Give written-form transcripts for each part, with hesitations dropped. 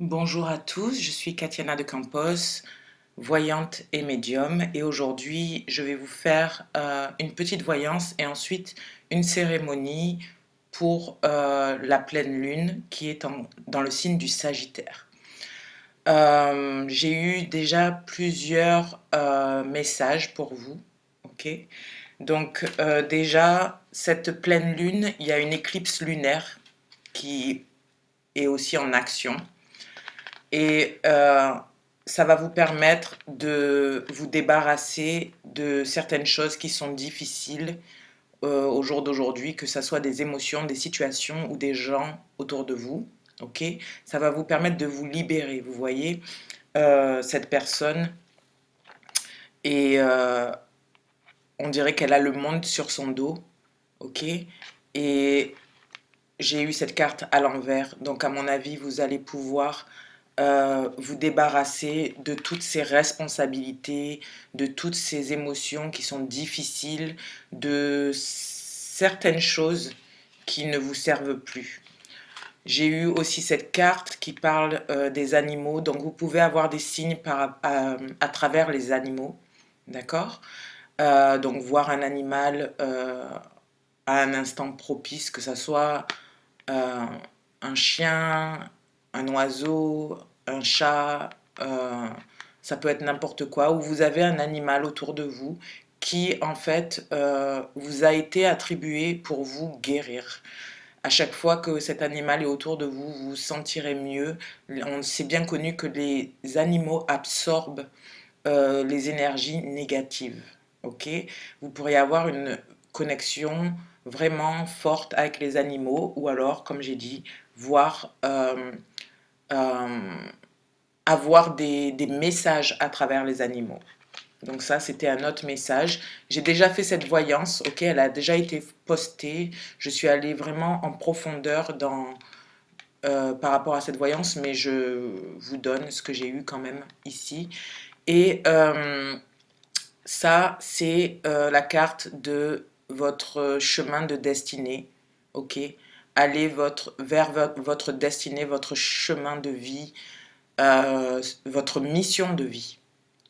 Bonjour à tous, je suis Katiana de Campos, voyante et médium, et aujourd'hui je vais vous faire une petite voyance et ensuite une cérémonie pour la pleine lune qui est dans le signe du Sagittaire. J'ai eu déjà plusieurs messages pour vous, ok? Donc déjà, cette pleine lune, il y a une éclipse lunaire qui est aussi en action. Et ça va vous permettre de vous débarrasser de certaines choses qui sont difficiles au jour d'aujourd'hui, que ce soit des émotions, des situations ou des gens autour de vous. Ok, ça va vous permettre de vous libérer. Vous voyez, cette personne, et on dirait qu'elle a le monde sur son dos. Ok, et j'ai eu cette carte à l'envers. Donc, à mon avis, vous allez pouvoir vous débarrasser de toutes ces responsabilités, de toutes ces émotions qui sont difficiles, de certaines choses qui ne vous servent plus. J'ai eu aussi cette carte qui parle des animaux, donc vous pouvez avoir des signes à travers les animaux, d'accord. Donc voir un animal à un instant propice, que ce soit euh, un chien, un oiseau, un chat, euh, ça peut être n'importe quoi, ou vous avez un animal autour de vous qui en fait vous a été attribué pour vous guérir. À chaque fois que cet animal est autour de vous, vous vous sentirez mieux. On sait bien connu que les animaux absorbent les énergies négatives. Ok, vous pourriez avoir une connexion vraiment forte avec les animaux, ou alors, comme j'ai dit, voir euh, avoir des messages à travers les animaux. Donc ça, c'était un autre message. J'ai déjà fait cette voyance, ok, elle a déjà été postée. Je suis allée vraiment en profondeur par rapport à cette voyance, mais je vous donne ce que j'ai eu quand même ici. Et ça, c'est la carte de votre chemin de destinée, ok? Allez vers votre destinée, votre chemin de vie, votre mission de vie,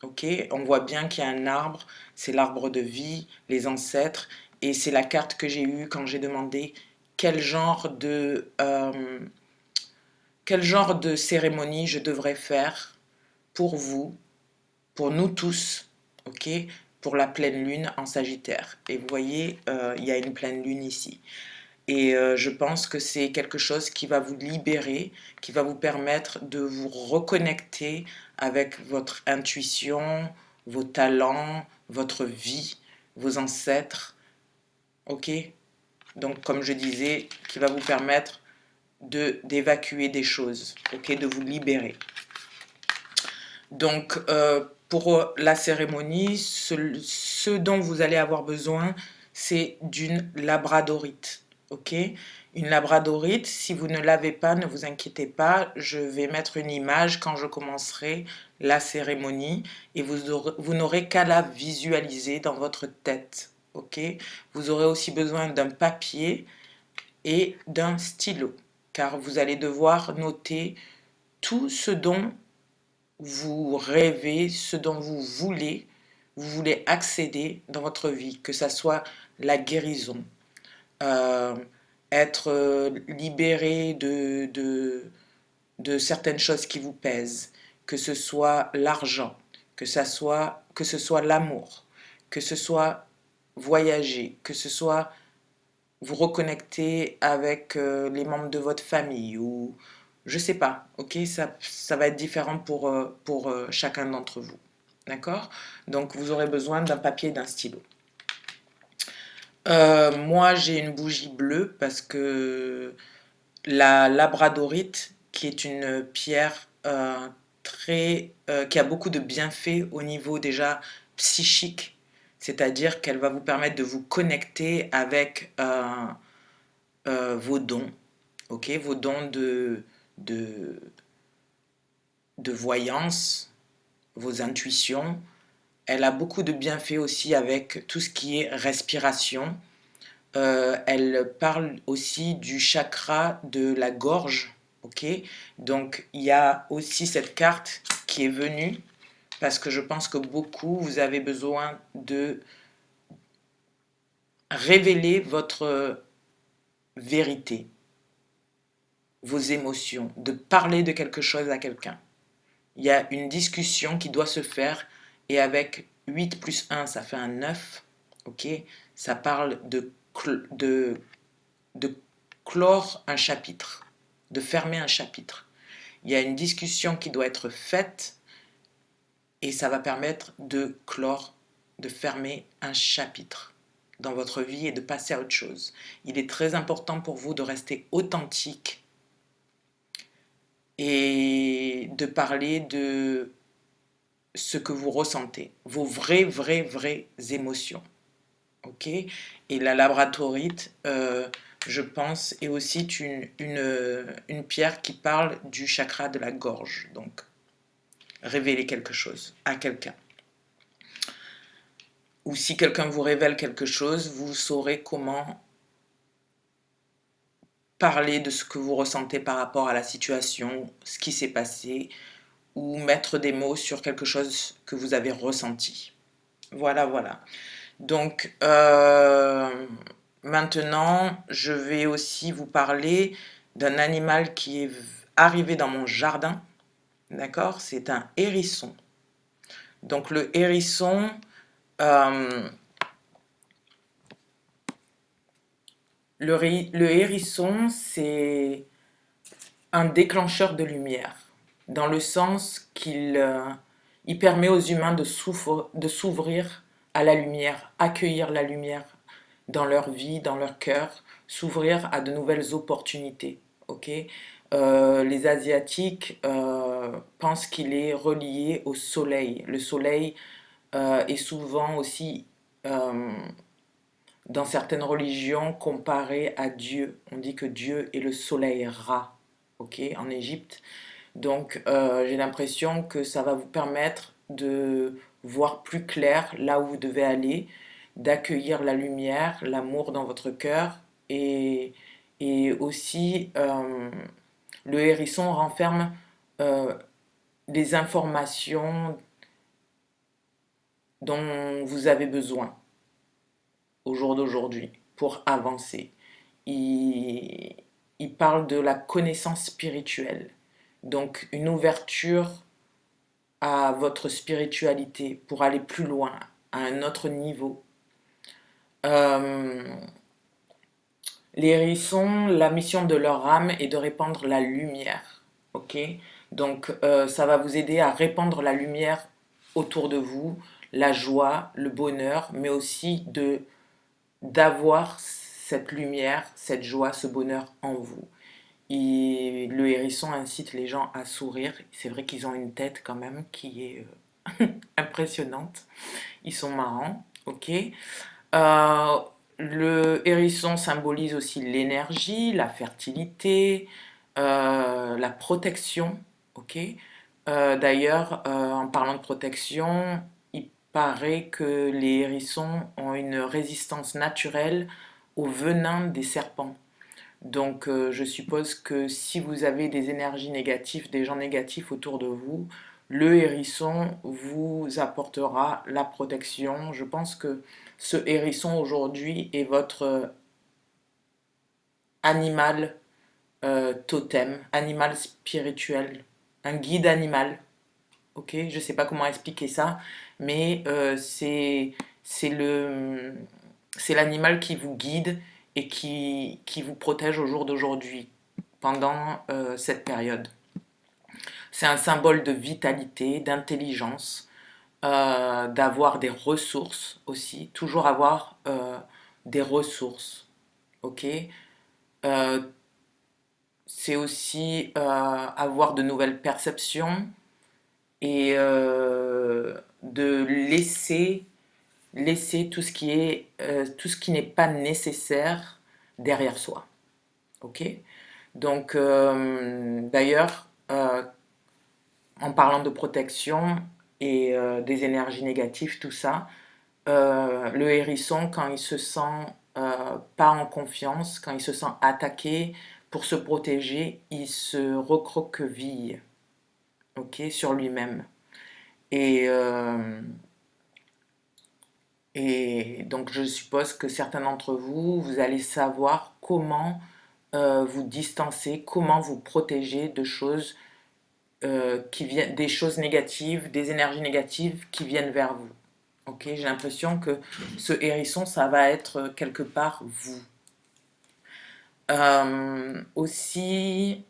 ok? On voit bien qu'il y a un arbre, c'est l'arbre de vie, les ancêtres, et c'est la carte que j'ai eue quand j'ai demandé quel genre quel genre de cérémonie je devrais faire pour vous, pour nous tous, ok, pour la pleine lune en Sagittaire. Et vous voyez, il y a une pleine lune ici. Et je pense que c'est quelque chose qui va vous libérer, qui va vous permettre de vous reconnecter avec votre intuition, vos talents, votre vie, vos ancêtres, ok. Donc, comme je disais, qui va vous permettre d'évacuer des choses, ok, de vous libérer. Donc, pour la cérémonie, ce dont vous allez avoir besoin, c'est d'une labradorite. Ok? Une labradorite, si vous ne l'avez pas, ne vous inquiétez pas, je vais mettre une image quand je commencerai la cérémonie et vous n'aurez qu'à la visualiser dans votre tête. Ok? Vous aurez aussi besoin d'un papier et d'un stylo, car vous allez devoir noter tout ce dont vous rêvez, ce dont vous voulez accéder dans votre vie, que ça soit la guérison, euh, être libéré de certaines choses qui vous pèsent, que ce soit l'argent, que ce soit l'amour, que ce soit voyager, que ce soit vous reconnecter avec les membres de votre famille ou je sais pas, ok, ça va être différent pour chacun d'entre vous, d'accord. Donc vous aurez besoin d'un papier et d'un stylo. Moi j'ai une bougie bleue parce que la labradorite, qui est une pierre qui a beaucoup de bienfaits au niveau déjà psychique, c'est-à-dire qu'elle va vous permettre de vous connecter avec vos dons, ok, vos dons de, de voyance, vos intuitions. Elle a beaucoup de bienfaits aussi avec tout ce qui est respiration. Elle parle aussi du chakra de la gorge, ok? Donc, il y a aussi cette carte qui est venue parce que je pense que beaucoup, vous avez besoin de révéler votre vérité, vos émotions, de parler de quelque chose à quelqu'un. Il y a une discussion qui doit se faire et avec 8 plus 1, ça fait un 9, ok? Ça parle de clore un chapitre, de fermer un chapitre. Il y a une discussion qui doit être faite et ça va permettre de clore, de fermer un chapitre dans votre vie et de passer à autre chose. Il est très important pour vous de rester authentique et de parler de ce que vous ressentez, vos vraies émotions. Ok? Et la labradorite, je pense, est aussi une pierre qui parle du chakra de la gorge. Donc, révéler quelque chose à quelqu'un. Ou si quelqu'un vous révèle quelque chose, vous saurez comment parler de ce que vous ressentez par rapport à la situation, ce qui s'est passé, ou mettre des mots sur quelque chose que vous avez ressenti. Voilà, voilà. Donc, maintenant, je vais aussi vous parler d'un animal qui est arrivé dans mon jardin. D'accord? C'est un hérisson. Donc, le hérisson, euh, le hérisson, c'est un déclencheur de lumière, dans le sens il permet aux humains de s'ouvrir à la lumière, accueillir la lumière dans leur vie, dans leur cœur, s'ouvrir à de nouvelles opportunités. Ok. Les Asiatiques pensent qu'il est relié au soleil. Le soleil est souvent aussi, euh, dans certaines religions, comparé à Dieu. On dit que Dieu est le soleil Ra, ok, en Égypte. Donc, j'ai l'impression que ça va vous permettre de voir plus clair là où vous devez aller, d'accueillir la lumière, l'amour dans votre cœur et aussi le hérisson renferme euh, des informations dont vous avez besoin au jour d'aujourd'hui pour avancer. Il, il parle de la connaissance spirituelle, donc une ouverture à votre spiritualité pour aller plus loin, à un autre niveau. Euh, les hérissons, la mission de leur âme est de répandre la lumière. Ok. Donc, ça va vous aider à répandre la lumière autour de vous, la joie, le bonheur, mais aussi d'avoir cette lumière, cette joie, ce bonheur en vous. Et le hérisson incite les gens à sourire. C'est vrai qu'ils ont une tête quand même qui est impressionnante. Ils sont marrants, ok. Euh, le hérisson symbolise aussi l'énergie, la fertilité, la protection, ok. D'ailleurs, en parlant de protection, il paraît que les hérissons ont une résistance naturelle au venin des serpents. Donc, je suppose que si vous avez des énergies négatives, des gens négatifs autour de vous, le hérisson vous apportera la protection. Je pense que ce hérisson aujourd'hui est votre animal totem, animal spirituel, un guide animal. Ok, je ne sais pas comment expliquer ça, mais c'est c'est l'animal qui vous guide et qui vous protège au jour d'aujourd'hui, pendant cette période. C'est un symbole de vitalité, d'intelligence, d'avoir des ressources aussi, toujours avoir des ressources, ok. Euh, c'est aussi avoir de nouvelles perceptions et de laisser tout ce qui n'est pas nécessaire derrière soi. Ok. Donc, d'ailleurs, en parlant de protection et des énergies négatives, tout ça, le hérisson, quand il se sent pas en confiance, quand il se sent attaqué pour se protéger, il se recroqueville, ok, sur lui-même. Et, euh, et donc je suppose que certains d'entre vous, vous allez savoir comment vous distancer, comment vous protéger de choses qui viennent, des choses négatives, des énergies négatives qui viennent vers vous. Ok, j'ai l'impression que ce hérisson, ça va être quelque part vous. Aussi,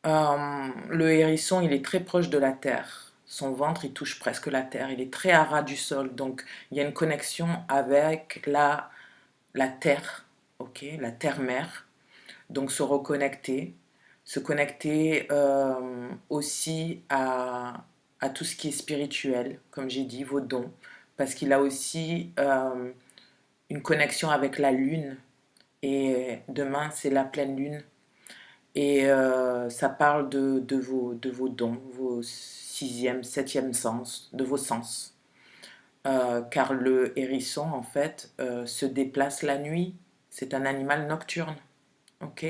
le hérisson, il est très proche de la terre. Son ventre, il touche presque la terre. Il est très à ras du sol. Donc, il y a une connexion avec la terre, ok, la terre-mère. Donc, se connecter aussi à tout ce qui est spirituel, comme j'ai dit, vos dons. Parce qu'il a aussi une connexion avec la lune. Et demain, c'est la pleine lune. Et ça parle de vos dons, vos sixième, septième sens, de vos sens. Car le hérisson, en fait, se déplace la nuit. C'est un animal nocturne. Ok?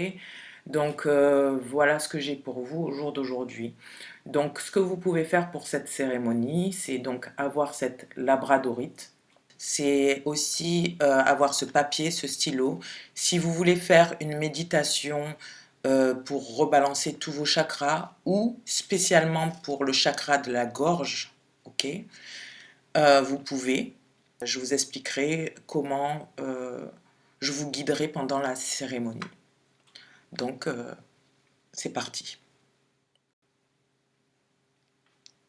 Donc voilà ce que j'ai pour vous au jour d'aujourd'hui. Donc ce que vous pouvez faire pour cette cérémonie, c'est donc avoir cette labradorite. C'est aussi avoir ce papier, ce stylo. Si vous voulez faire une méditation pour rebalancer tous vos chakras ou spécialement pour le chakra de la gorge, ok, vous pouvez. Je vous expliquerai comment je vous guiderai pendant la cérémonie. Donc, c'est parti.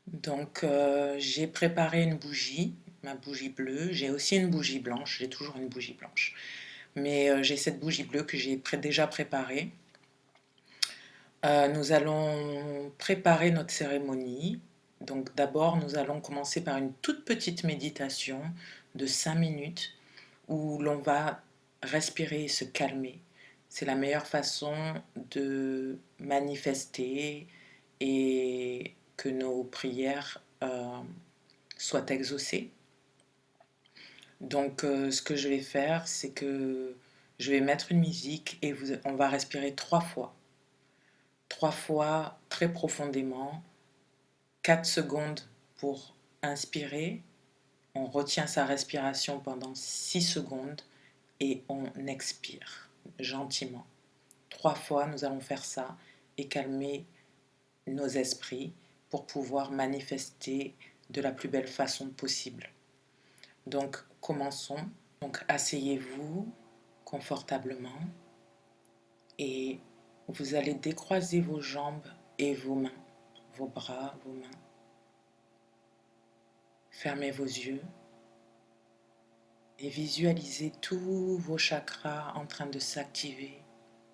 Donc, j'ai préparé une bougie, ma bougie bleue. J'ai aussi une bougie blanche, j'ai toujours une bougie blanche. Mais j'ai cette bougie bleue que j'ai déjà préparée. Nous allons préparer notre cérémonie. Donc d'abord, nous allons commencer par une toute petite méditation de 5 minutes où l'on va respirer et se calmer. C'est la meilleure façon de manifester et que nos prières soient exaucées. Donc ce que je vais faire, c'est que je vais mettre une musique et on va respirer 3 fois. 3 fois très profondément, 4 secondes pour inspirer, on retient sa respiration pendant 6 secondes et on expire gentiment. 3 fois, nous allons faire ça et calmer nos esprits pour pouvoir manifester de la plus belle façon possible. Donc, commençons. Donc, asseyez-vous confortablement et vous allez décroiser vos jambes et vos mains, vos bras, vos mains. Fermez vos yeux et visualisez tous vos chakras en train de s'activer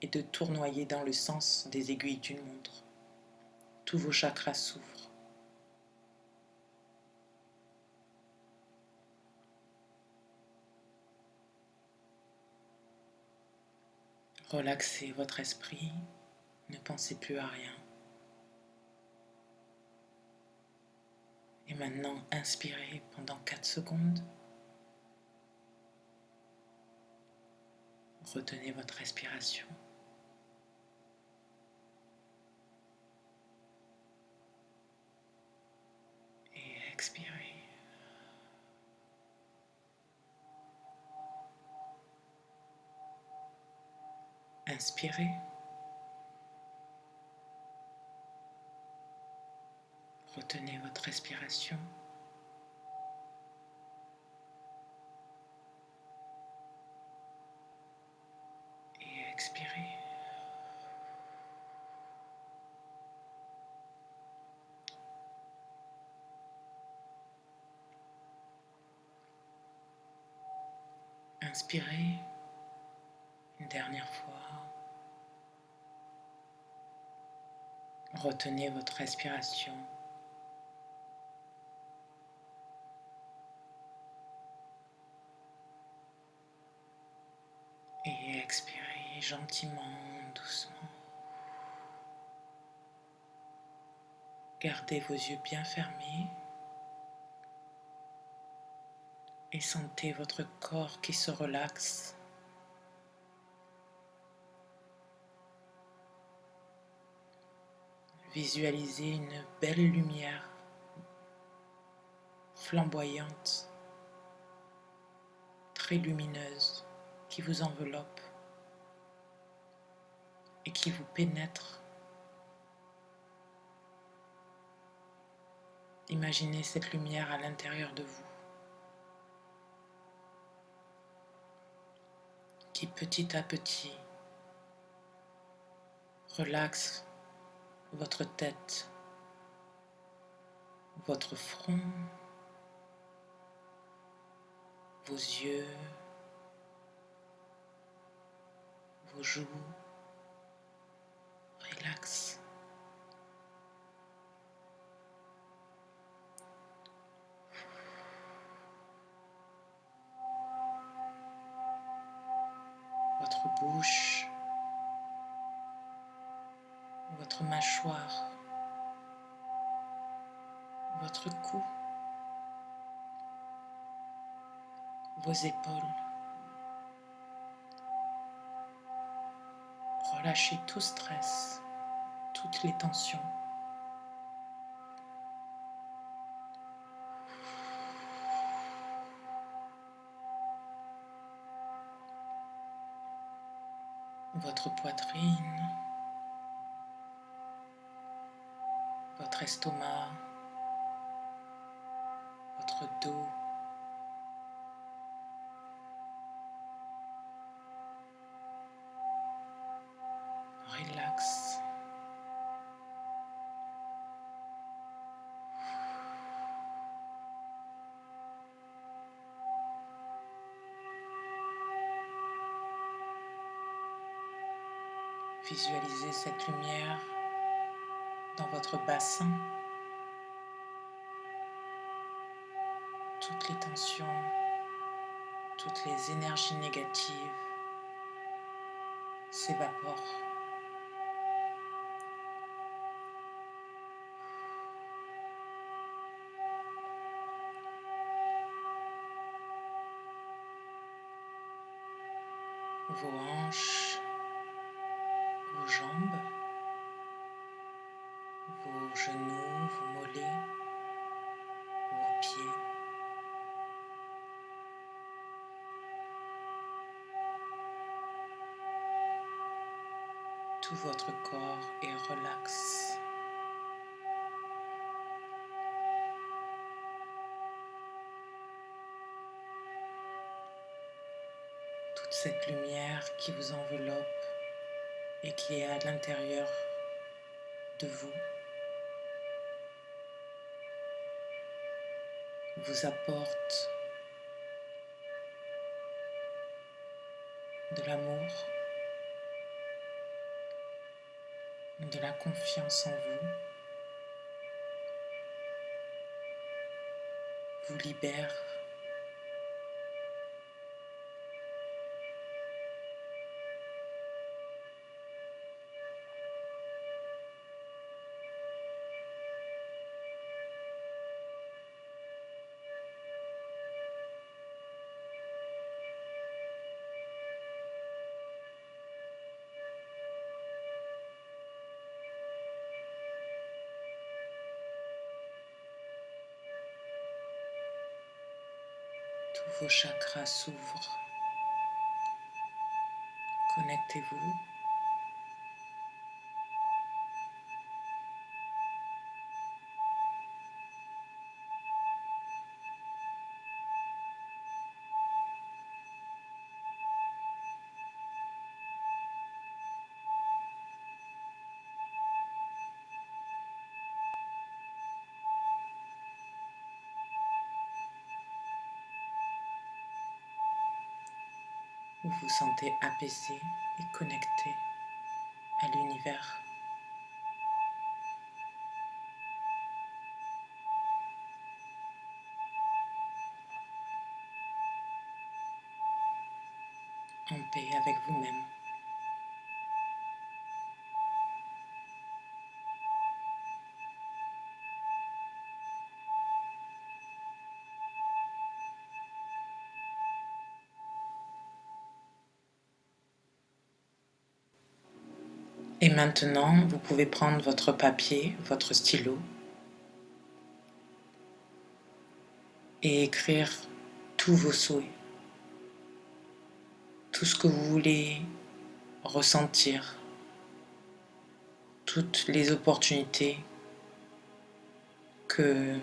et de tournoyer dans le sens des aiguilles d'une montre. Tous vos chakras s'ouvrent. Relaxez votre esprit, ne pensez plus à rien. Et maintenant, inspirez pendant 4 secondes. Retenez votre respiration. Et expirez. Inspirez. Retenez votre respiration. Et expirez. Inspirez une dernière fois. Retenez votre respiration. Et expirez gentiment, doucement. Gardez vos yeux bien fermés et sentez votre corps qui se relaxe Visualisez une belle lumière flamboyante, très lumineuse, qui vous enveloppe et qui vous pénètre. Imaginez cette lumière à l'intérieur de vous, qui petit à petit relaxe votre tête, votre front, vos yeux, vos joues. Relax. Votre bouche, votre mâchoire, votre cou, vos épaules. Relâchez tout stress, toutes les tensions. Votre poitrine, votre estomac, votre dos. Relax. Visualisez cette lumière dans votre bassin. Toutes les tensions, toutes les énergies négatives s'évaporent. Vos hanches, vos jambes, vos genoux, vos mollets, vos pieds. Tout votre corps est relax. Toute cette lumière qui vous enveloppe et qui est à l'intérieur de vous vous apporte de l'amour, de la confiance en vous libère. Tous vos chakras s'ouvrent. Connectez-vous. Vous vous sentez apaisé et connecté à l'univers. En paix avec vous-même. Et maintenant, vous pouvez prendre votre papier, votre stylo et écrire tous vos souhaits, tout ce que vous voulez ressentir, toutes les opportunités que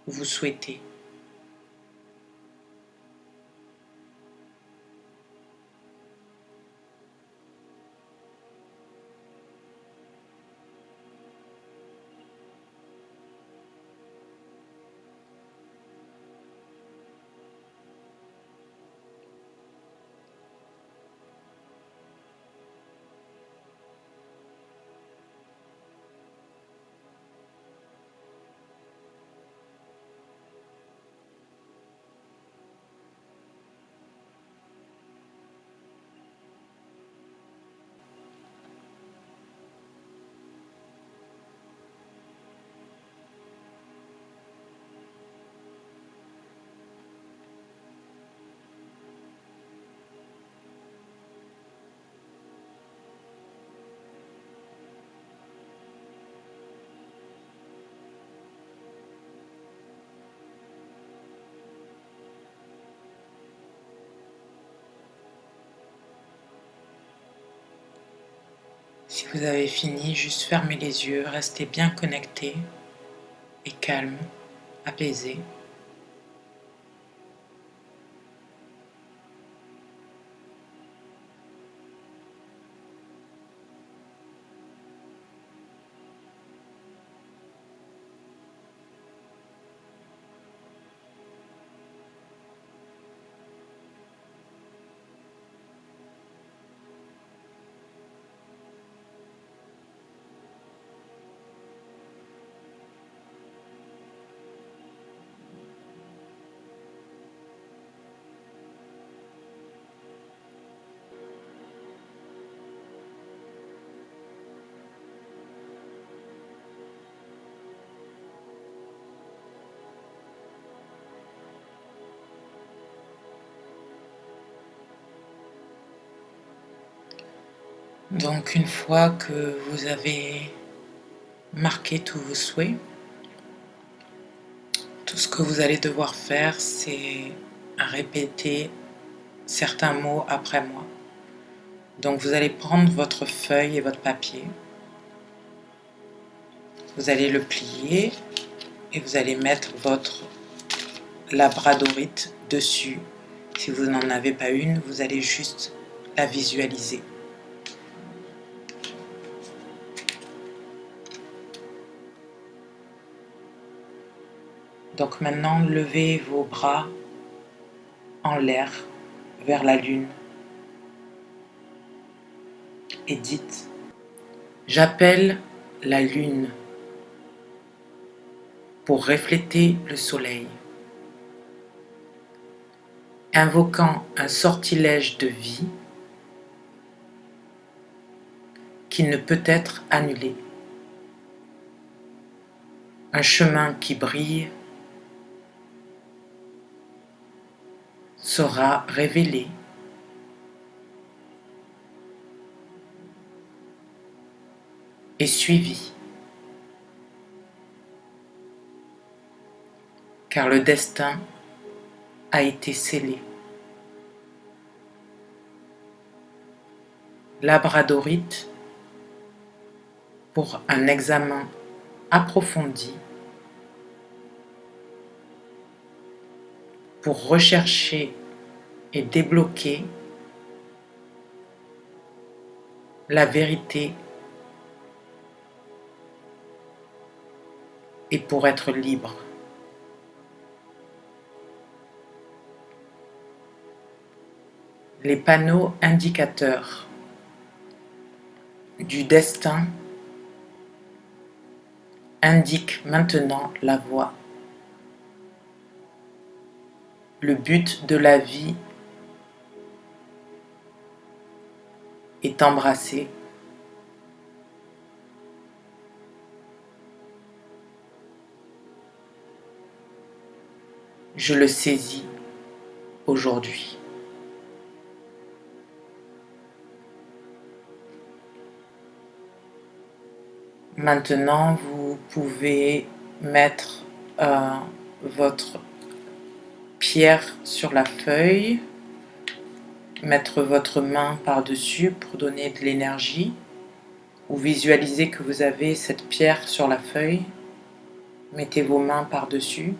vous souhaitez. Si vous avez fini, juste fermez les yeux, restez bien connecté et calme, apaisé. Donc une fois que vous avez marqué tous vos souhaits, tout ce que vous allez devoir faire, c'est répéter certains mots après moi. Donc vous allez prendre votre feuille et votre papier, vous allez le plier et vous allez mettre votre labradorite dessus. Si vous n'en avez pas une, vous allez juste la visualiser. Donc maintenant, levez vos bras en l'air vers la lune et dites: j'appelle la lune pour refléter le soleil, invoquant un sortilège de vie qui ne peut être annulé, un chemin qui brille sera révélé et suivi, car le destin a été scellé. Labradorite pour un examen approfondi, pour rechercher et débloquer la vérité et pour être libre. Les panneaux indicateurs du destin indiquent maintenant la voie. Le but de la vie est embrassé. Je le saisis aujourd'hui. Maintenant, vous pouvez mettre votre pierre sur la feuille, mettre votre main par-dessus pour donner de l'énergie, ou visualisez que vous avez cette pierre sur la feuille, mettez vos mains par-dessus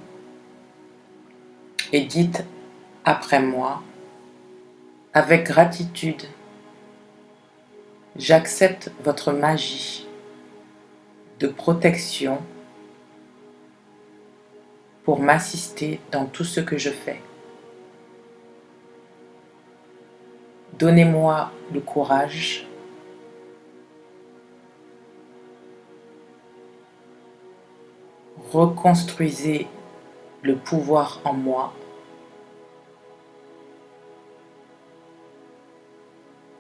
et dites après moi, avec gratitude, j'accepte votre magie de protection pour m'assister dans tout ce que je fais. Donnez-moi le courage reconstruisez le pouvoir en moi.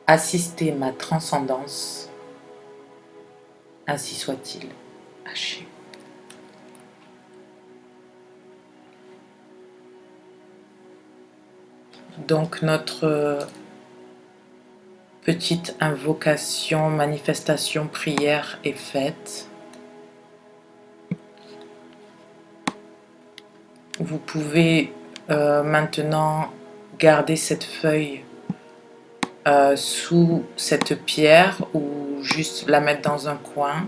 Assistez ma transcendance, ainsi soit-il. Haché. Donc notre petite invocation, manifestation, prière est faite. Vous pouvez maintenant garder cette feuille sous cette pierre ou juste la mettre dans un coin.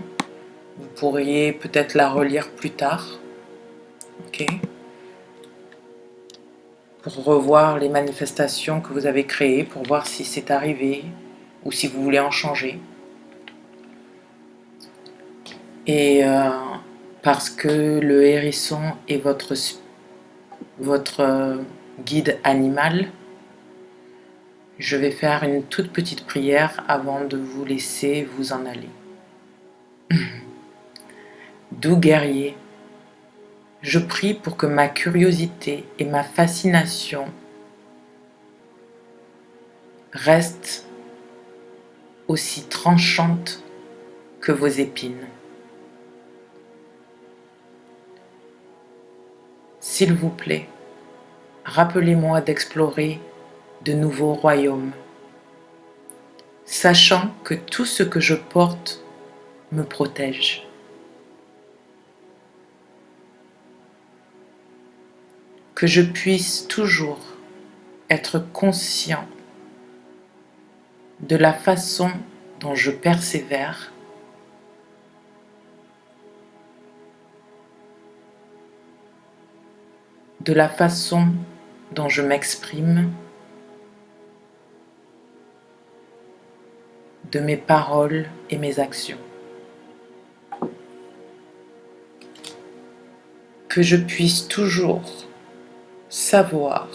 Vous pourriez peut-être la relire plus tard. Ok. Pour revoir les manifestations que vous avez créées, pour voir si c'est arrivé ou si vous voulez en changer. Et parce que le hérisson est votre guide animal, je vais faire une toute petite prière avant de vous laisser vous en aller. Doux guerrier, je prie pour que ma curiosité et ma fascination restent aussi tranchantes que vos épines. S'il vous plaît, rappelez-moi d'explorer de nouveaux royaumes, sachant que tout ce que je porte me protège. Que je puisse toujours être conscient de la façon dont je persévère, de la façon dont je m'exprime, de mes paroles et mes actions. Que je puisse toujours savoir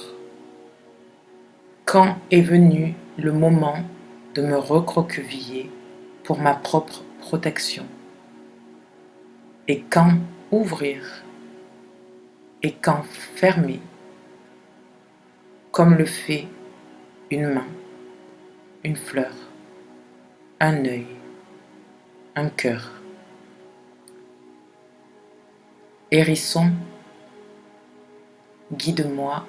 quand est venu le moment de me recroqueviller pour ma propre protection et quand ouvrir et quand fermer comme le fait une main, une fleur, un œil, un cœur. Hérisson, guide-moi,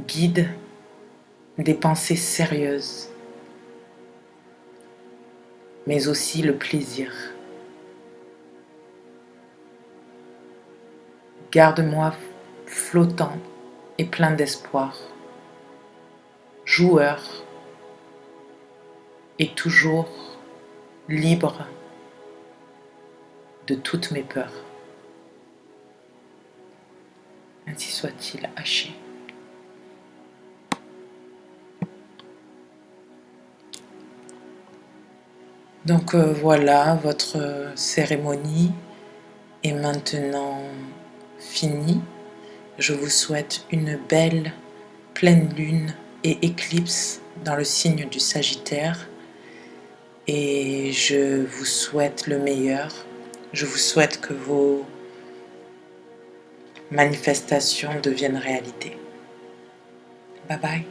guide des pensées sérieuses, mais aussi le plaisir. Garde-moi flottant et plein d'espoir, joueur et toujours libre de toutes mes peurs. Ainsi soit-il. Haché. Donc voilà, votre cérémonie est maintenant finie. Je vous souhaite une belle pleine lune et éclipse dans le signe du Sagittaire. Et je vous souhaite le meilleur. Je vous souhaite que vos manifestations deviennent réalité. Bye bye.